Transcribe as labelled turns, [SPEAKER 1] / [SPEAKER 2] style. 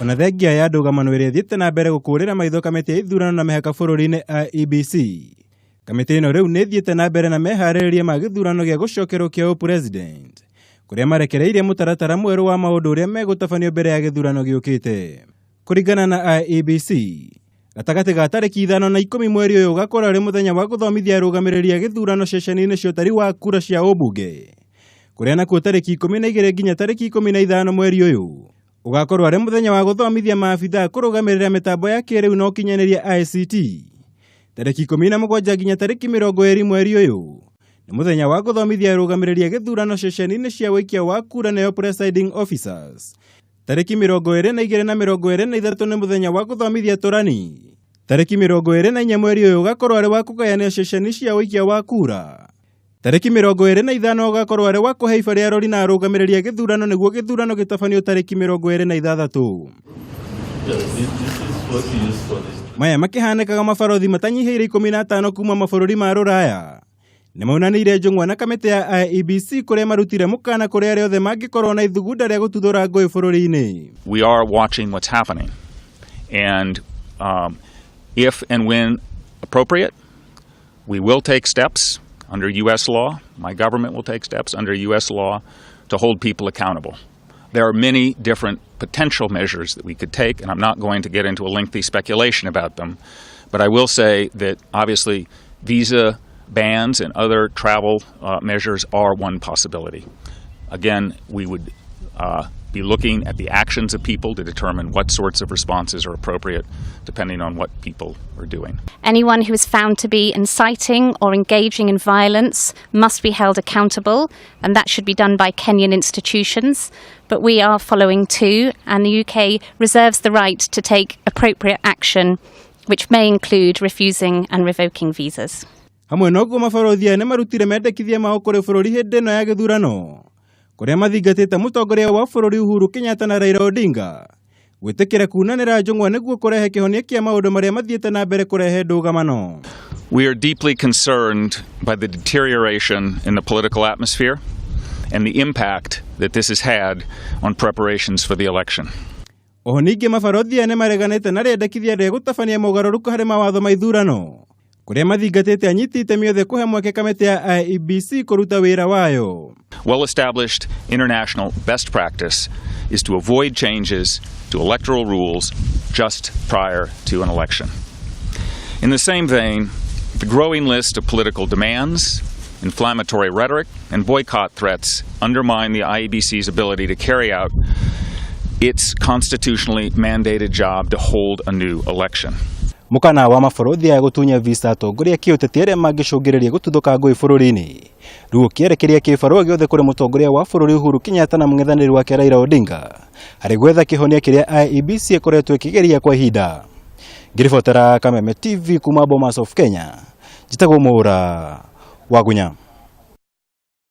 [SPEAKER 1] Ona thengia ya ndũgamano ĩrĩa ĩthiĩte na mbere gũkũrĩra maitho kamĩtĩ ya ithurano na mĩhaka bũrũri-inĩ IEBC. Kamĩtĩ ĩno rĩu nĩ ĩthiĩte na mbere na meharĩrĩria ma gĩthurano gĩa gũcokerwo kĩa ũpresident, kũrĩa marekereirie mũtaratara mwerũ wa maũndũ ũrĩa megũtabanio mbere ya gĩthurano gĩũkĩte. Kũringana na IEBC, gatagatĩ ga tarĩki 5 na 10 mweri ũyũ ũgakorwo arĩ mũthenya wa gũthomithia arũgamĩrĩri a gĩthurano ceceni-inĩ cia ũtari wa kura cia ũmbunge, kũrĩa nakuo tarĩki 12 nginya tarĩki 15 mweri ũyũ ugakorwo arĩ mũthenya wa gũthomithia maabitha kũrũgamĩrĩra mĩtambo ya kĩrĩu na ũkinyanĩria ICT. Tarĩki 17 nginya tarĩki 20 mweri ũyũ nĩ mũthenya wa gũthomithia arũgamĩrĩri a gĩthurano ceceni-inĩ cia wĩikia wa kura neo presiding officers. Tarĩki 22 na 23 nĩ mũthenya wa gũthomithia tũrani. Tarĩki 24 mweri ũyũ ugakorwo arĩ wa kũgayania ceceni cia wĩikia wa kura. Tarĩki 25 ugakorwo arĩ wa kũhe iba rĩa arori na arũgamĩrĩri a gĩthurano nĩguo gĩthurano gĩtabanio tarĩki 26. Maya makĩhanĩkaga mabarothi matanyihĩire 15 kuma mabũrũri ma ruraya nĩ maunanĩire njũng'wa na kamĩtĩ ya IEBC kũrĩa marutire Mukana kũrĩa arĩa othe mangĩkorwo na ithugunda rĩa gũtuthũra ngui bũrũri-inĩ.
[SPEAKER 2] We are watching what's happening, and if and when appropriate, we will take steps under U.S. law. My government will take steps under U.S. law to hold people accountable. There are many different potential measures that we could take, and I'm not going to get into a lengthy speculation about them, but I will say that obviously visa bans and other travel measures are one possibility. Again, we would be looking at the actions of people to determine what sorts of responses are appropriate depending on what people are doing.
[SPEAKER 3] Anyone who is found to be inciting or engaging in violence must be held accountable, and that should be done by Kenyan institutions. But we are following too, and the UK reserves the right to take appropriate action, which may include refusing and revoking visas.
[SPEAKER 1] Hamwe noguo mabarothi nĩ marutire mendekithia mao kũrĩ bũrũri hĩndĩ ĩno ya gĩthurano, kũrĩa mathingatĩte mũtongoria wa bũrũri Uhuru Kenyatta na Raila Odinga gwĩtĩkĩra kunanĩra njũng'wa nĩguo kũrehe kĩhonia kĩa maũndũ marĩa mathiĩte na mbere kũrehe ndũgamano.
[SPEAKER 2] We are deeply concerned by the deterioration in the political atmosphere and the impact that this has had on preparations for the election.
[SPEAKER 1] Oho ningĩ mabarothi nĩ mareganĩte na rĩendekithia rĩa gũtabania mogarũrũku harĩ mawatho ma ithurano, kũrĩa mathingatĩte anyiti itemi othe kũhe mweke kamĩtĩ ya IEBC kũruta wĩra wayo.
[SPEAKER 2] Well-established international best practice is to avoid changes to electoral rules just prior to an election. In the same vein, the growing list of political demands, inflammatory rhetoric, and boycott threats undermine the IEBC's ability to carry out its constitutionally mandated job to hold a new election.
[SPEAKER 1] Mukana wa mabarothi ya gũtunya visa Atongoria kĩũteti arĩa mangĩcũngĩrĩria gũtuthũka ngui bũrũri-inĩ. Rĩu kĩerekeria kĩbarũa gĩothe kũrĩ mũtongoria wa bũrũri Uhuru Kenyatta na mũng'ethanĩri wake Raila Odinga harĩ gwetha kĩhonia kĩrĩa IEBC ĩkoretwo ĩkĩgeria kwa ihinda. Ngĩribotera Kameme TV kuma Bomas of Kenya, njĩtagwo Mũra wa Gunya.